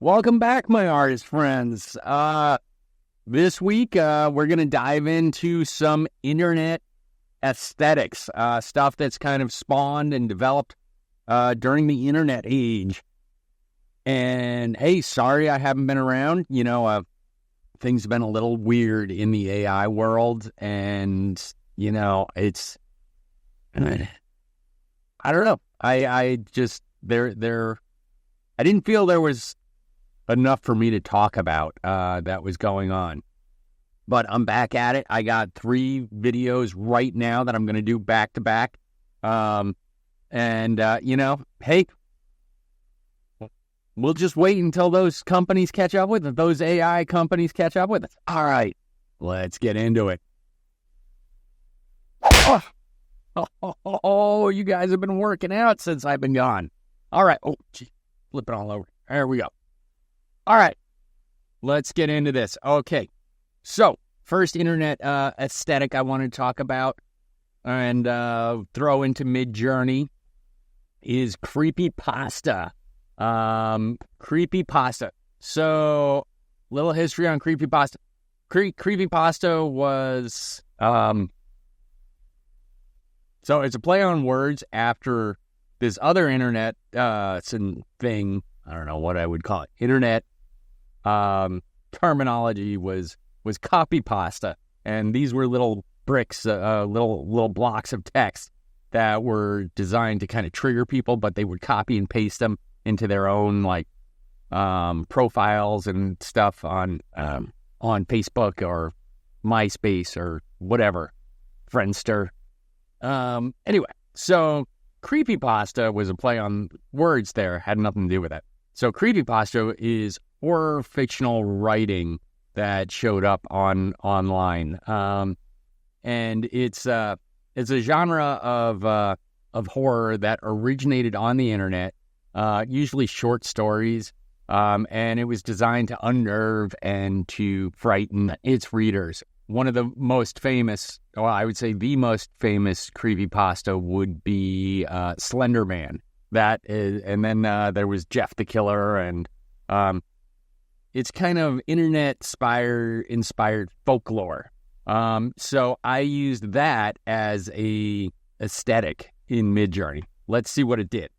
Welcome back, my artist friends. This week, we're going to dive into some internet aesthetics, stuff that's kind of spawned and developed during the internet age. And hey, sorry I haven't been around. Things have been a little weird in the AI world, and it's I don't know. I just I didn't feel there was enough for me to talk about that was going on. But I'm back at it. I got 3 videos right now that I'm going to do back to back. Hey, we'll just wait until those companies catch up with it. Those AI companies catch up with us. All right, let's get into it. Oh, you guys have been working out since I've been gone. All right. Oh, gee, flipping all over. There we go. All right, let's get into this. Okay, so first internet aesthetic I want to talk about and throw into MIDJOURNEY is Creepypasta. Creepypasta. So, little history on Creepypasta. Creepypasta was... So it's a play on words after this other internet thing. I don't know what I would call it. Internet terminology was copypasta, and these were little bricks, little blocks of text that were designed to kind of trigger people, but they would copy and paste them into their own profiles and stuff on Facebook or MySpace or whatever, Friendster. Anyway, so Creepypasta was a play on words there, had nothing to do with it. So Creepypasta is horror fictional writing that showed up online. And it's a genre of horror that originated on the internet, usually short stories. And it was designed to unnerve and to frighten its readers. One of the most famous, I would say the most famous creepypasta would be Slender Man. That is, and then there was Jeff the Killer, and it's kind of internet-inspired folklore. So I used that as a aesthetic in MIDJOURNEY. Let's see what it did.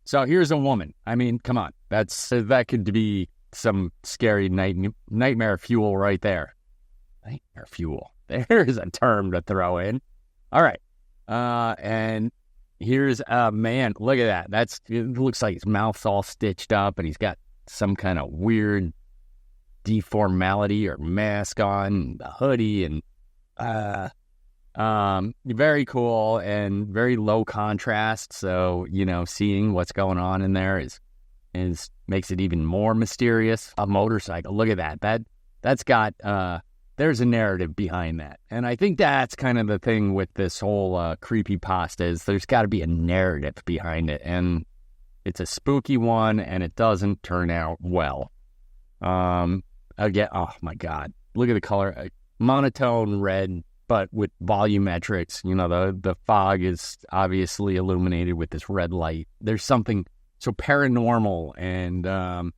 So here's a woman. I mean, come on, that could be some scary nightmare fuel right there. Nightmare fuel. There's a term to throw in. All right. And here's a man. Look at that. It looks like his mouth's all stitched up, and he's got some kind of weird deformality or mask on, the hoodie, and very cool and very low contrast. So, seeing what's going on in there is makes it even more mysterious. A motorcycle. Look at that. That's got there's a narrative behind that. And I think that's kind of the thing with this whole creepypasta is there's got to be a narrative behind it. And it's a spooky one, and it doesn't turn out well. Again, oh my God. Look at the color. Monotone red, but with volumetrics. The fog is obviously illuminated with this red light. There's something so paranormal and...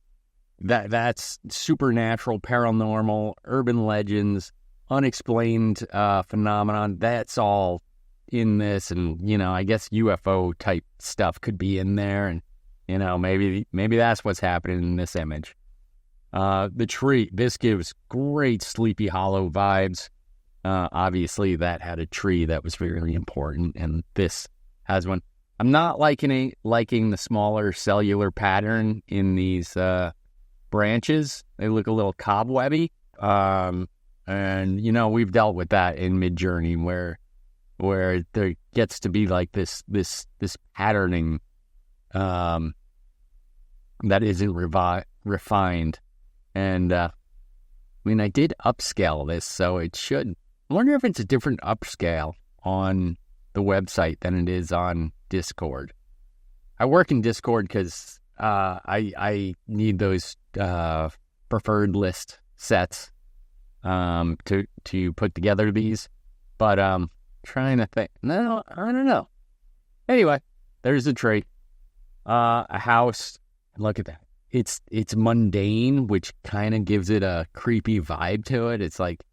That's supernatural, paranormal, urban legends, unexplained phenomenon. That's all in this, and I guess UFO type stuff could be in there, and maybe that's what's happening in this image. The tree. This gives great Sleepy Hollow vibes. Obviously, that had a tree that was very important, and this has one. I'm not liking the smaller cellular pattern in these. Branches. They look a little cobwebby. And we've dealt with that in MIDJOURNEY where there gets to be like this patterning that isn't refined. And I did upscale this, so it should. I wonder if it's a different upscale on the website than it is on Discord. I work in Discord because I need those preferred list sets to put together these, but trying to think. No, I don't know. Anyway, there's a tree, a house. Look at that. it's mundane, which kind of gives it a creepy vibe to it. It's like,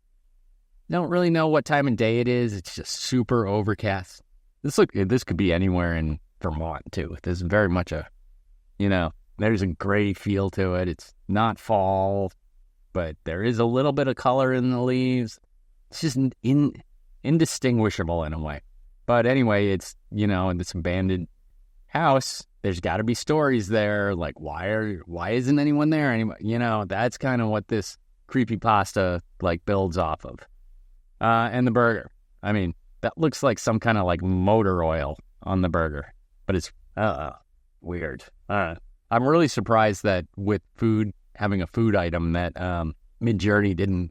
don't really know what time of day it is. It's just super overcast. This could be anywhere in Vermont too. There's very much there's a gray feel to it. It's not fall, but there is a little bit of color in the leaves. It's just indistinguishable in a way. But anyway, it's, in this abandoned house, there's got to be stories there. Like, why isn't anyone there anymore? That's kind of what this creepypasta like builds off of. And the burger. I mean, that looks like some kind of like motor oil on the burger, but it's weird. I'm really surprised that with food, having a food item, that MIDJOURNEY didn't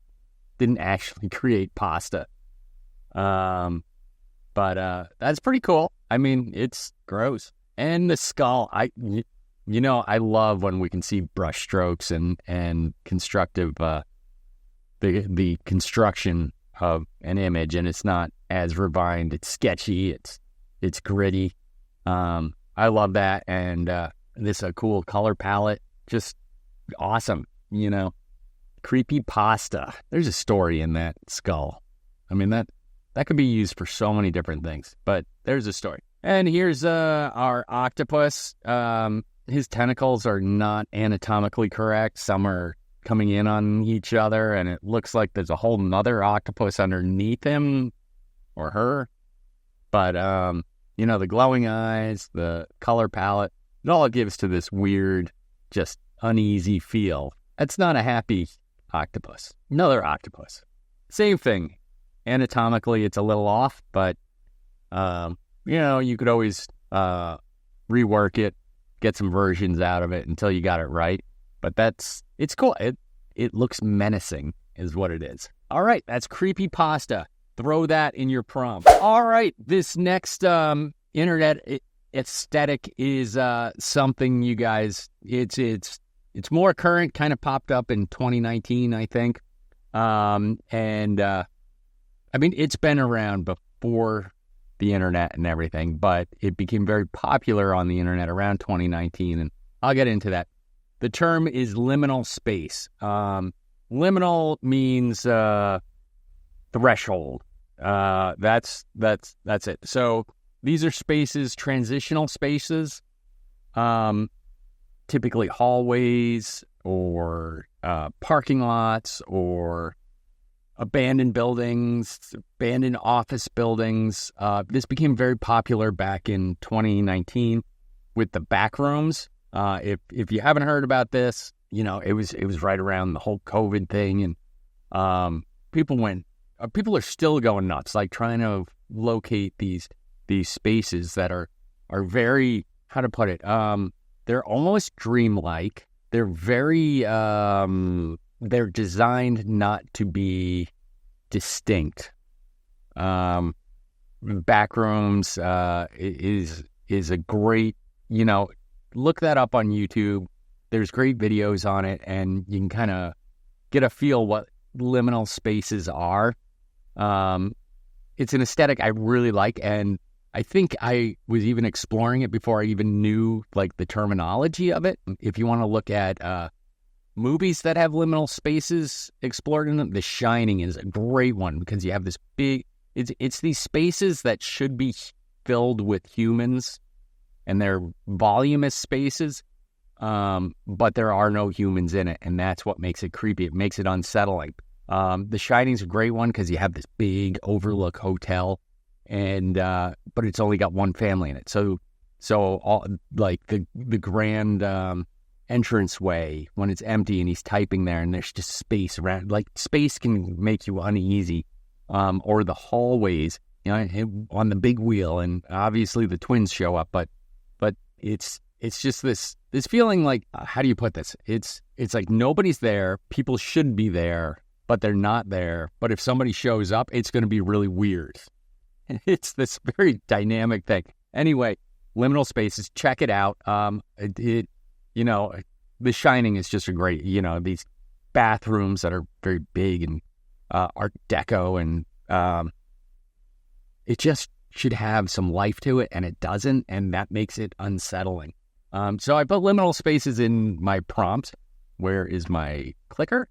actually create pasta. But that's pretty cool. I mean, it's gross. And the skull, I love when we can see brush strokes and constructive, the construction of an image, and it's not as refined. It's sketchy. It's gritty. I love that. And this a cool color palette, just awesome. Creepypasta. There's a story in that skull. I mean, that could be used for so many different things, but there's a story. And here's our octopus. His tentacles are not anatomically correct. Some are coming in on each other, and it looks like there's a whole nother octopus underneath him or her. But, the glowing eyes, the color palette, it all gives to this weird, just uneasy feel. It's not a happy octopus. Another octopus. Same thing. Anatomically, it's a little off, but, you could always rework it, get some versions out of it until you got it right. But it's cool. It looks menacing is what it is. All right, that's creepypasta. Throw that in your prompt. All right, this next internet aesthetic is something you guys, it's more current, kind of popped up in 2019, I think. I mean, it's been around before the internet and everything, but it became very popular on the internet around 2019, and I'll get into that. The term is liminal space. Liminal means threshold. That's it. So these are spaces, transitional spaces, typically hallways or parking lots or abandoned buildings, abandoned office buildings. This became very popular back in 2019 with the back rooms. If you haven't heard about this, it was right around the whole COVID thing, and people are still going nuts, like trying to locate these spaces that are very, how to put it, they're almost dreamlike. They're very they're designed not to be distinct. Backrooms is a great, look that up on YouTube. There's great videos on it, and you can kind of get a feel what liminal spaces are. It's an aesthetic I really like, and I think I was even exploring it before I even knew like the terminology of it. If you want to look at movies that have liminal spaces explored in them, The Shining is a great one, because you have this big, it's these spaces that should be filled with humans, and they're voluminous spaces, but there are no humans in it, and that's what makes it creepy. It makes it unsettling. The Shining's a great one because you have this big overlook hotel, and but it's only got one family in it. So all like the grand entranceway, when it's empty and he's typing there and there's just space around, like space can make you uneasy, or the hallways, on the big wheel, and obviously the twins show up, but it's just this feeling like, how do you put this? It's like nobody's there, people should be there, but they're not there. But if somebody shows up, it's going to be really weird. And it's this very dynamic thing. Anyway, liminal spaces, check it out. The Shining is just a great, these bathrooms that are very big and Art Deco, and it just should have some life to it, and it doesn't, and that makes it unsettling. So I put liminal spaces in my prompt. Where is my clicker?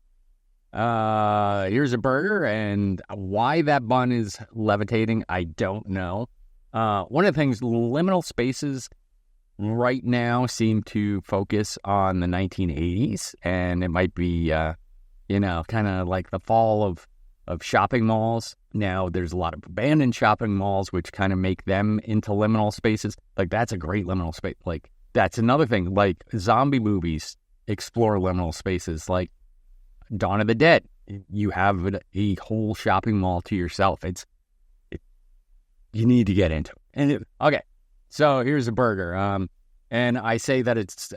Here's a burger, and why that bun is levitating, I don't know. One of the things, liminal spaces right now seem to focus on the 1980s, and it might be, kind of like the fall of shopping malls. Now there's a lot of abandoned shopping malls, which kind of make them into liminal spaces. Like, that's a great liminal space. Like, that's another thing. Like, zombie movies explore liminal spaces. Like Dawn of the Dead, you have a whole shopping mall to yourself. You need to get into it. Okay, so here's a burger. And I say that it's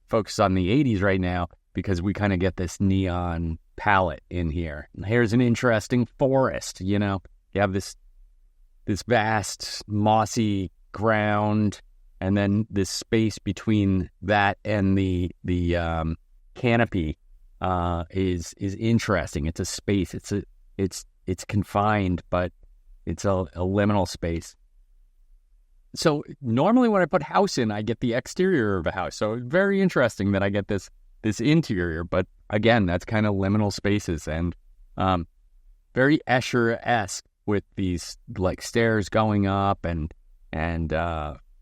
focused on the 80s right now because we kind of get this neon palette in here. And here's an interesting forest. You have this vast mossy ground, and then this space between that and the canopy is interesting. It's a space. It's confined, but it's a liminal space. So normally when I put house in, I get the exterior of a house. So very interesting that I get this interior. But again, that's kind of liminal spaces, and very Escher-esque with these like stairs going up and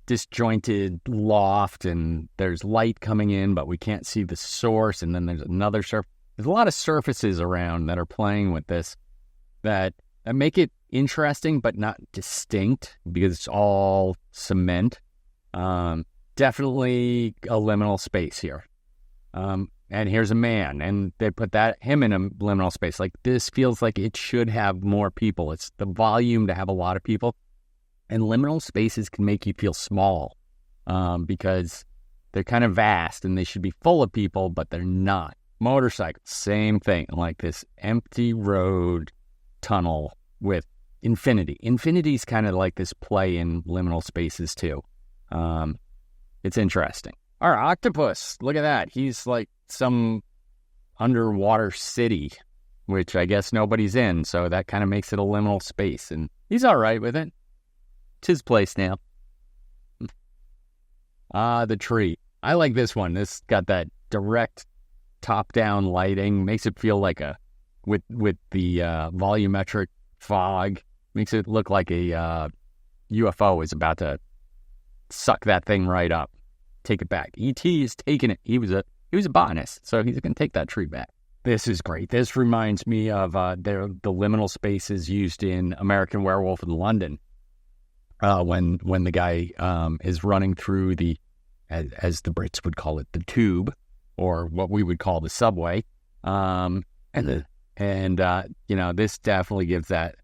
disjointed loft, and there's light coming in, but we can't see the source. And then there's another surface. There's a lot of surfaces around that are playing with this that make it interesting, but not distinct because it's all cement. Definitely a liminal space here. And here's a man, and they put him in a liminal space. Like, this feels like it should have more people. It's the volume to have a lot of people. And liminal spaces can make you feel small because they're kind of vast and they should be full of people, but they're not. Motorcycle, same thing, like this empty road tunnel with infinity. Infinity's kind of like this play in liminal spaces too. It's interesting. Our octopus, look at that. He's like some underwater city, which I guess nobody's in, so that kind of makes it a liminal space, and he's all right with it. It's his place now. The tree. I like this one. This got that direct top-down lighting. Makes it feel like with the volumetric fog. Makes it look like a UFO is about to suck that thing right up. Take it back. E.T. is taking it. He was a botanist, so he's going to take that tree back. This is great. This reminds me of the liminal spaces used in American Werewolf in London. When the guy is running through as the Brits would call it, the tube, or what we would call the subway, this definitely gives that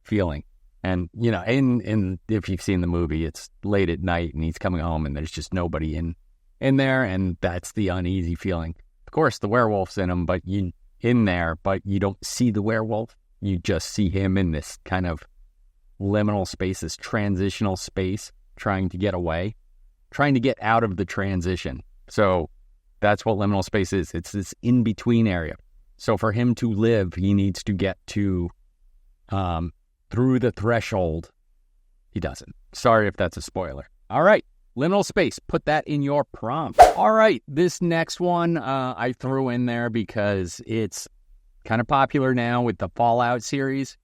feeling. And in if you've seen the movie, it's late at night and he's coming home and there's just nobody in there, and that's the uneasy feeling. Of course, the werewolf's in him, but you don't see the werewolf. You just see him in this kind of liminal space, this transitional space, trying to get away, trying to get out of the transition. So that's what liminal space is. It's this in-between area. So for him to live, he needs to get to through the threshold. He doesn't. Sorry if that's a spoiler. All right, liminal space. Put that in your prompt. All right, this next one I threw in there because it's kind of popular now with the Fallout series.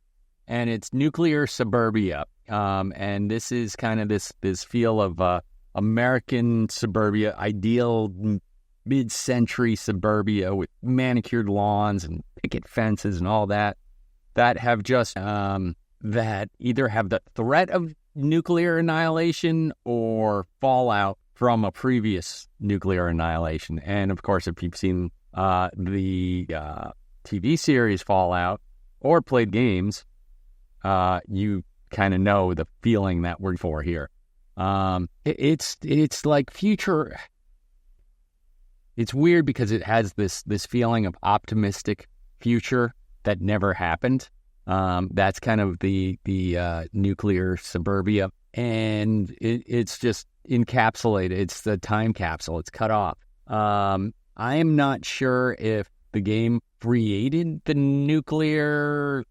And it's nuclear suburbia. And this is kind of this feel of American suburbia, ideal mid-century suburbia with manicured lawns and picket fences and all that have just, that either have the threat of nuclear annihilation or fallout from a previous nuclear annihilation. And of course, if you've seen the TV series Fallout or played games, you kind of know the feeling that we're for here. It's like future. It's weird because it has this feeling of optimistic future that never happened. That's kind of the nuclear suburbia, and it's just encapsulated. It's the time capsule. It's cut off. I am not sure if the game created the nuclear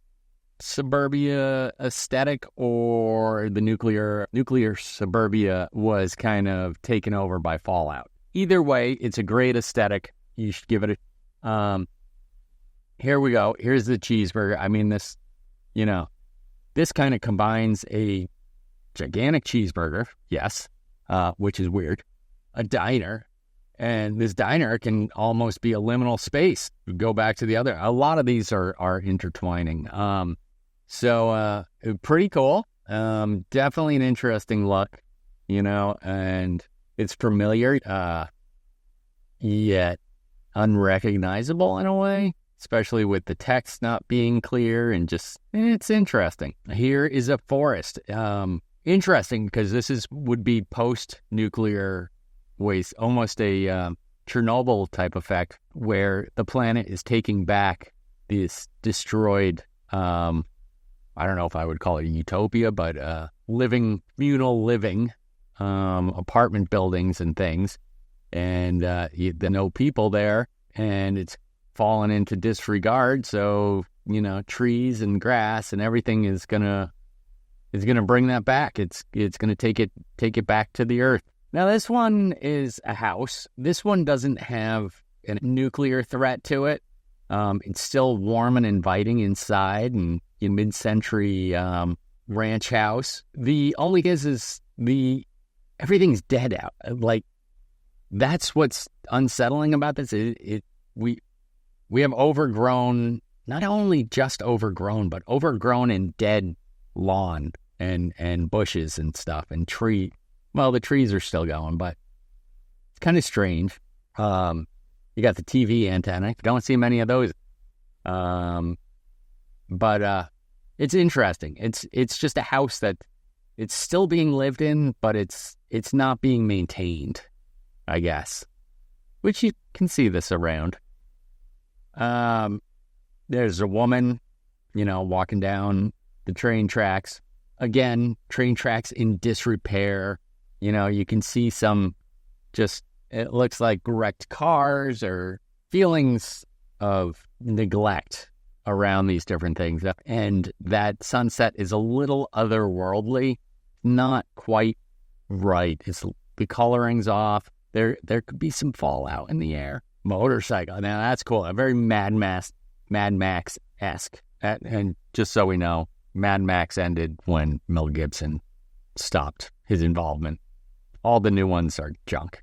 suburbia aesthetic, or the nuclear suburbia was kind of taken over by Fallout. Either way, it's a great aesthetic. You should give it a... Here we go. Here's the cheeseburger. I mean, this kind of combines a gigantic cheeseburger, yes, which is weird, a diner, and this diner can almost be a liminal space. Go back to the other. A lot of these are intertwining. So pretty cool. Definitely an interesting look, and it's familiar, yet unrecognizable in a way, especially with the text not being clear, and just, it's interesting. Here is a forest. Interesting, because this would be post-nuclear waste, almost a Chernobyl type effect, where the planet is taking back this destroyed, I don't know if I would call it a utopia, but communal living, apartment buildings and things, and there are no people there, and it's fallen into disregard. So trees and grass and everything is gonna bring that back. It's gonna take it back to the earth. Now this one is a house. This one doesn't have a nuclear threat to it. It's still warm and inviting inside, and a mid-century ranch house. The only is everything's dead out. Like, that's what's unsettling about this. We have overgrown, not only just overgrown, but overgrown and dead lawn and bushes and stuff and tree. Well, the trees are still going, but it's kind of strange. You got the TV antenna. Don't see many of those. But it's interesting. It's just a house that it's still being lived in, but it's not being maintained, I guess. Which you can see this around. There's a woman, walking down the train tracks. Again, train tracks in disrepair. You can see it looks like wrecked cars or feelings of neglect around these different things. And that sunset is a little otherworldly, not quite right. The coloring's off. There could be some fallout in the air. Motorcycle. Now that's cool. A very Mad Max-esque. And just so we know, Mad Max ended when Mel Gibson stopped his involvement. All the new ones are junk.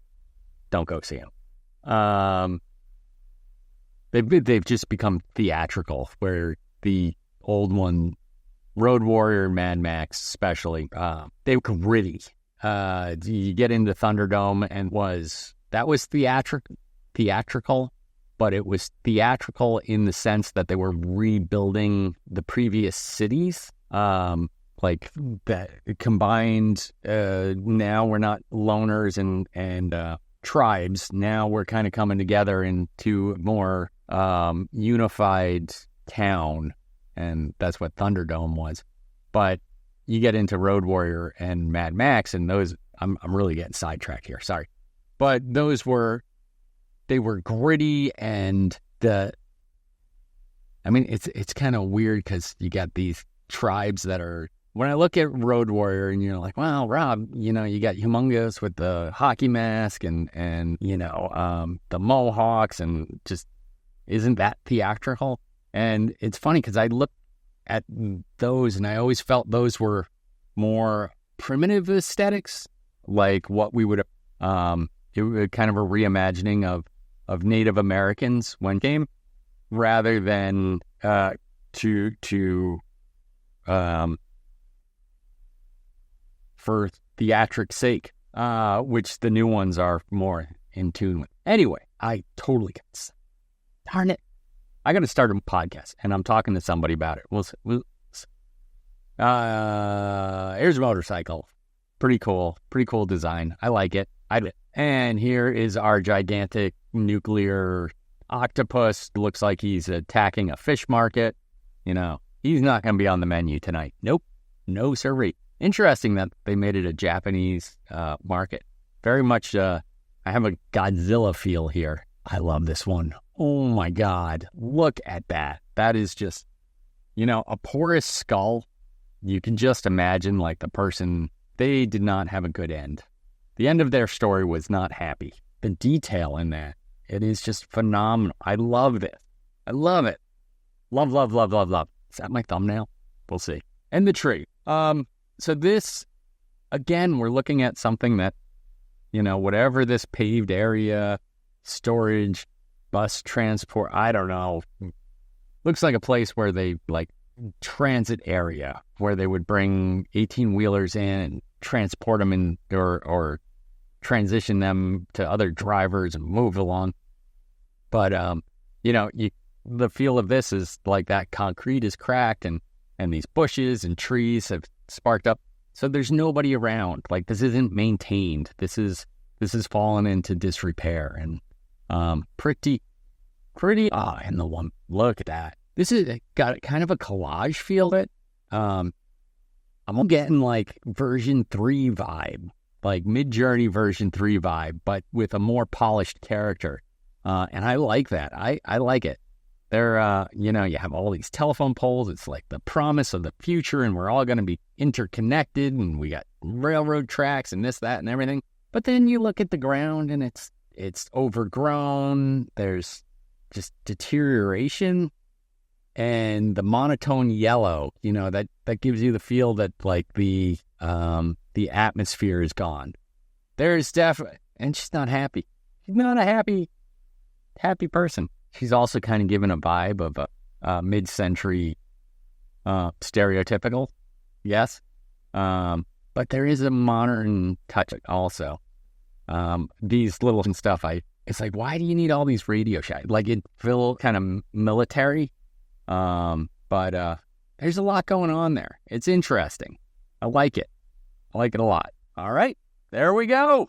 Don't go see them. They've just become theatrical, where the old one, Road Warrior, Mad Max especially, they were gritty. You get into Thunderdome, and that was theatrical, but it was theatrical in the sense that they were rebuilding the previous cities, like that combined. Now we're not loners and tribes. Now we're kind of coming together into more unified town, and that's what Thunderdome was. But you get into Road Warrior and Mad Max, and those, I'm really getting sidetracked here, sorry, but they were gritty, and it's kind of weird because you got these tribes that are, when I look at Road Warrior, and you're like, wow, Rob, you got Humongous with the hockey mask and the Mohawks, and just, isn't that theatrical? And it's funny because I look at those, and I always felt those were more primitive aesthetics, like what we would, it was kind of a reimagining of Native Americans when came, rather than for theatric sake, which the new ones are more in tune with. Anyway, I totally get this. Darn it. I got to start a podcast, and I'm talking to somebody about it. Here's a motorcycle. Pretty cool design. I like it. And here is our gigantic nuclear octopus. Looks like he's attacking a fish market. He's not going to be on the menu tonight. Nope. No sirree. Interesting that they made it a Japanese market. Very much, I have a Godzilla feel here. I love this one. Oh my God. Look at that. That is just A porous skull, you can just imagine like the person, they did not have a good end. The end of their story was not happy. The detail in that, it is just phenomenal. I love this. I love it. Love, love, love, love, love. Is that my thumbnail? We'll see. And the tree. So this, again, we're looking at something that, whatever this paved area, storage, bus transport, I don't know. Looks like a place where they, like, transit area, where they would bring 18-wheelers in and transport them in, or transition them to other drivers and move along. But, the feel of this is like that concrete is cracked and these bushes and trees have sparked up. So there's nobody around. Like, this isn't maintained. This is fallen into disrepair and pretty. And the one, look at that. This is got kind of a collage feel to it. I'm getting like version 3 vibe, like MIDJOURNEY version 3 vibe, but with a more polished character. And I like that. I like it. They're, you have all these telephone poles. It's like the promise of the future, and we're all going to be interconnected, and we got railroad tracks and this, that, and everything. But then you look at the ground, and it's overgrown. There's just deterioration, and the monotone yellow, that gives you the feel that like the atmosphere is gone. There's definitely, and she's not happy. She's not a happy person. She's also kind of given a vibe of a mid-century stereotypical, yes. But there is a modern touch also. These little stuff, it's like, why do you need all these radio shots? Like, it feel kind of military, but there's a lot going on there. It's interesting. I like it. I like it a lot. All right, there we go.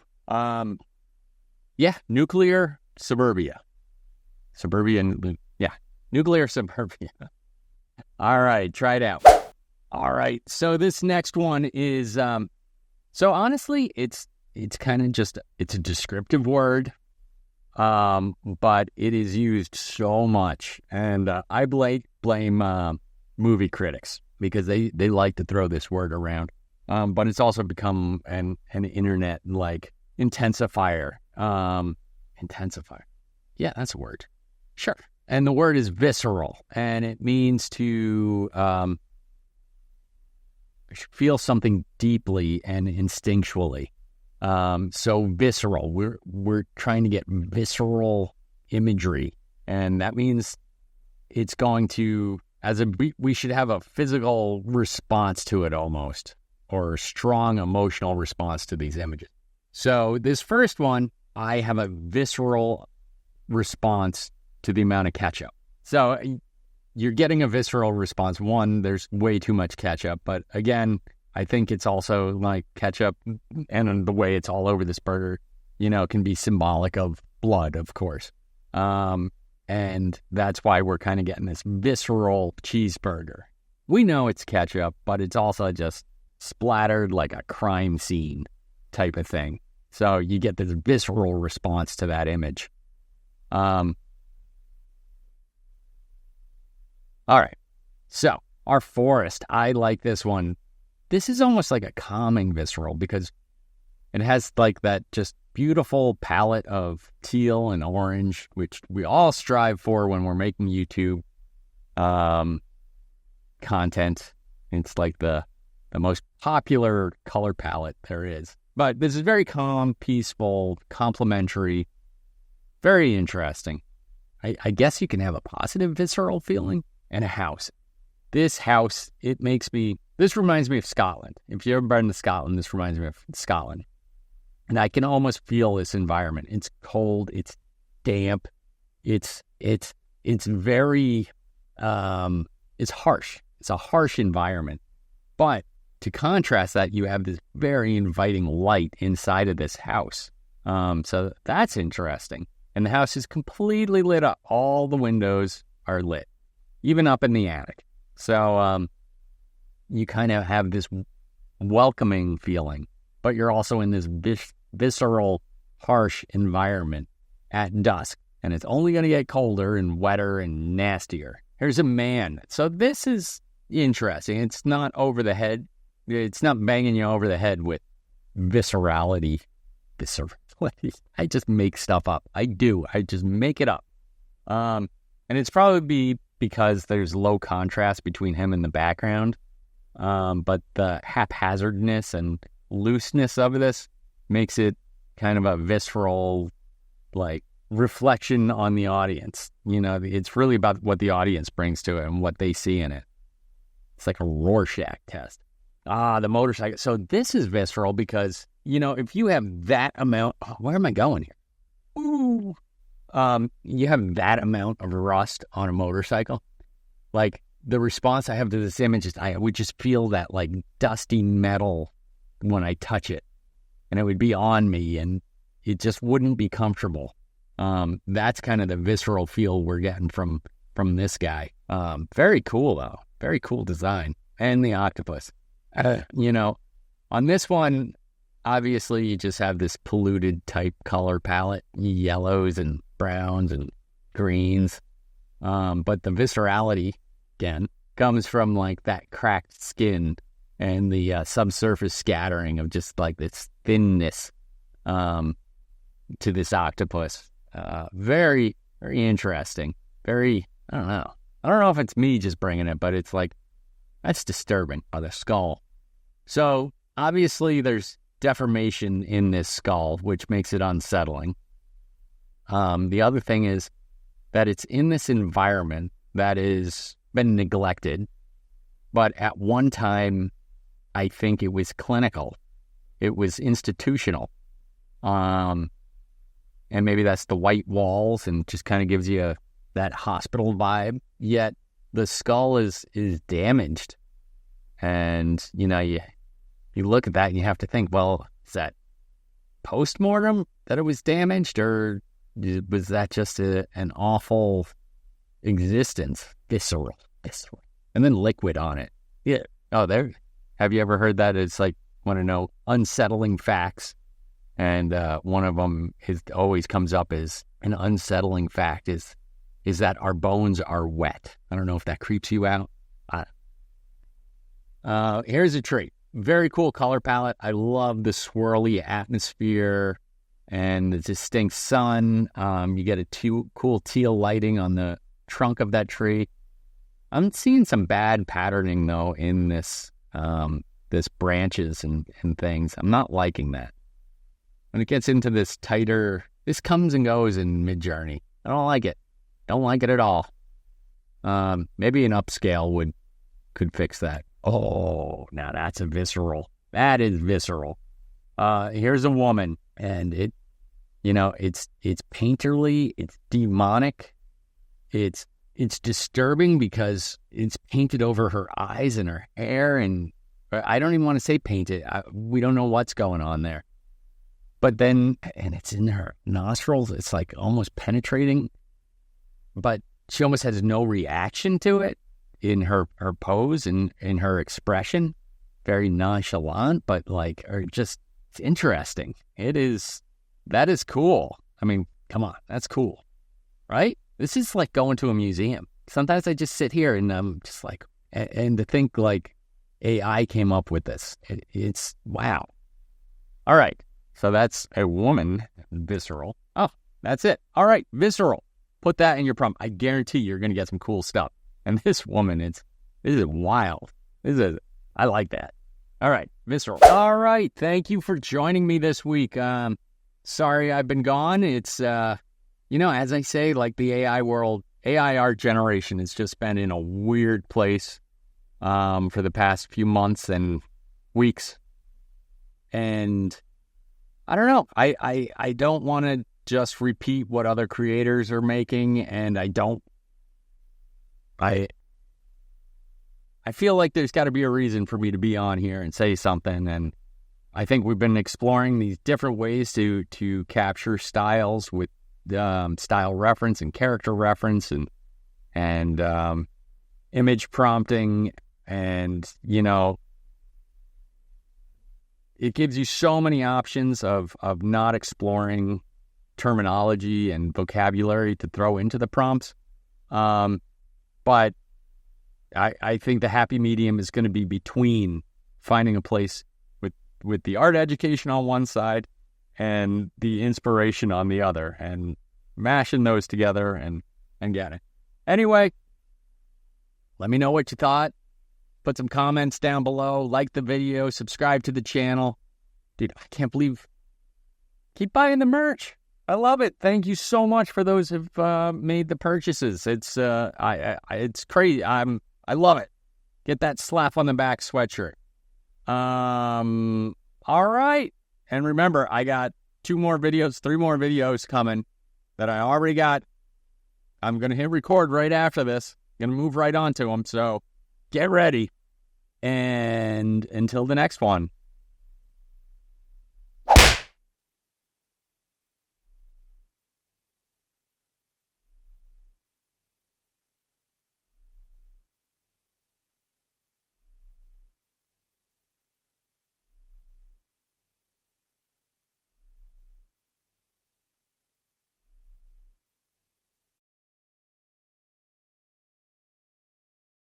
Nuclear Suburbia. Nuclear Suburbia. All right, try it out. All right, so this next one is, so honestly, it's kind of just, it's a descriptive word, but it is used so much, and I blame movie critics, because they like to throw this word around, but it's also become an internet, like, intensifier. Yeah, that's a word. Sure. And the word is visceral, and it means to feel something deeply and instinctually. So visceral. We're trying to get visceral imagery, and that means it's going to, we should have a physical response to it almost, or a strong emotional response to these images. So this first one, I have a visceral response to the amount of ketchup. So you're getting a visceral response. One, there's way too much ketchup, but again, I think it's also like ketchup, and the way it's all over this burger, can be symbolic of blood, of course. And that's why we're kind of getting this visceral cheeseburger. We know it's ketchup, but it's also just splattered like a crime scene type of thing. So you get this visceral response to that image. All right, so our forest, I like this one. This is almost like a calming visceral, because it has like that just beautiful palette of teal and orange, which we all strive for when we're making YouTube content. It's like the most popular color palette there is. But this is very calm, peaceful, complementary, very interesting. I guess you can have a positive visceral feeling. And a house. This house, this reminds me of Scotland. If you've ever been to Scotland, this reminds me of Scotland. And I can almost feel this environment. It's cold, it's damp, it's very, it's harsh. It's a harsh environment. But to contrast that, you have this very inviting light inside of this house. So that's interesting. And the house is completely lit up. All the windows are lit, even up in the attic. So you kind of have this welcoming feeling, but you're also in this visceral, harsh environment at dusk. And it's only going to get colder and wetter and nastier. Here's a man. So this is interesting. It's not over the head. It's not banging you over the head with viscerality. I just make stuff up. I do. I just make it up. And it's probably because there's low contrast between him and the background. But the haphazardness and looseness of this makes it kind of a visceral, like, reflection on the audience. You know, it's really about what the audience brings to it and what they see in it. It's like a Rorschach test. The motorcycle. So this is visceral because, you know, if you have that amount, where am I going here? Ooh. You have that amount of rust on a motorcycle. Like, the response I have to this image is I would just feel that, like, dusty metal when I touch it. And it would be on me and it just wouldn't be comfortable. That's kind of the visceral feel we're getting from this guy. Very cool, though. Very cool design. And the octopus. You know, on this one, obviously you just have this polluted type color palette, yellows and browns and greens. But the viscerality, again, comes from like that cracked skin and the subsurface scattering of just like this thinness to this octopus. Very, very interesting. Very, I don't know. I don't know if it's me just bringing it, but it's like, that's disturbing. The skull. So obviously there's deformation in this skull, which makes it unsettling. The other thing is that it's in this environment that has been neglected, but at one time, I think it was clinical. It was institutional. And maybe that's the white walls and just kind of gives you that hospital vibe. Yet the skull is damaged. And, you know, you look at that and you have to think, well, is that post-mortem that it was damaged, or was that just an awful existence? Visceral. And then liquid on it. Yeah. Oh, there. Have you ever heard that? It's like, want to know unsettling facts. And one of them always comes up as an unsettling fact is that our bones are wet. I don't know if that creeps you out. Here's a tree. Very cool color palette. I love the swirly atmosphere and the distinct sun. You get a cool teal lighting on the trunk of that tree. I'm seeing some bad patterning though in this branches and things. I'm not liking that. When it gets into this tighter, this comes and goes in MIDJOURNEY. I don't like it. Don't like it at all. Maybe an upscale could fix that. Oh, now that's a visceral. That is visceral. Here's a woman, and it's painterly, it's demonic, it's disturbing because it's painted over her eyes and her hair, and I don't even want to say painted. We don't know what's going on there. But then, and it's in her nostrils, it's like almost penetrating, but she almost has no reaction to it in her pose and in her expression. Very nonchalant, but it's interesting. That is cool. I mean, come on, that's cool, right? This is like going to a museum. Sometimes I just sit here and I'm just like, and to think like AI came up with this. It's wow. All right. So that's a woman, visceral. Oh, that's it. All right, visceral. Put that in your prompt. I guarantee you're going to get some cool stuff. And this woman, this is wild. I like that. All right, visceral. All right, thank you for joining me this week. Sorry I've been gone. It's, as I say, like the AI world, AI art generation has just been in a weird place for the past few months and weeks. And I don't know. I don't want to just repeat what other creators are making, and I feel like there's got to be a reason for me to be on here and say something. And I think we've been exploring these different ways to capture styles with style reference and character reference and image prompting, and it gives you so many options of not exploring terminology and vocabulary to throw into the prompts. But I think the happy medium is going to be between finding a place with the art education on one side and the inspiration on the other, and mashing those together and getting it. Anyway, let me know what you thought. Put some comments down below. Like the video. Subscribe to the channel. Dude, I can't believe... Keep buying the merch. I love it. Thank you so much for those who've made the purchases. It's it's crazy. I love it. Get that slap on the back sweatshirt. All right. And remember, I got 3 more videos coming that I already got. I'm going to hit record right after this. Going to move right on to them. So get ready. And until the next one,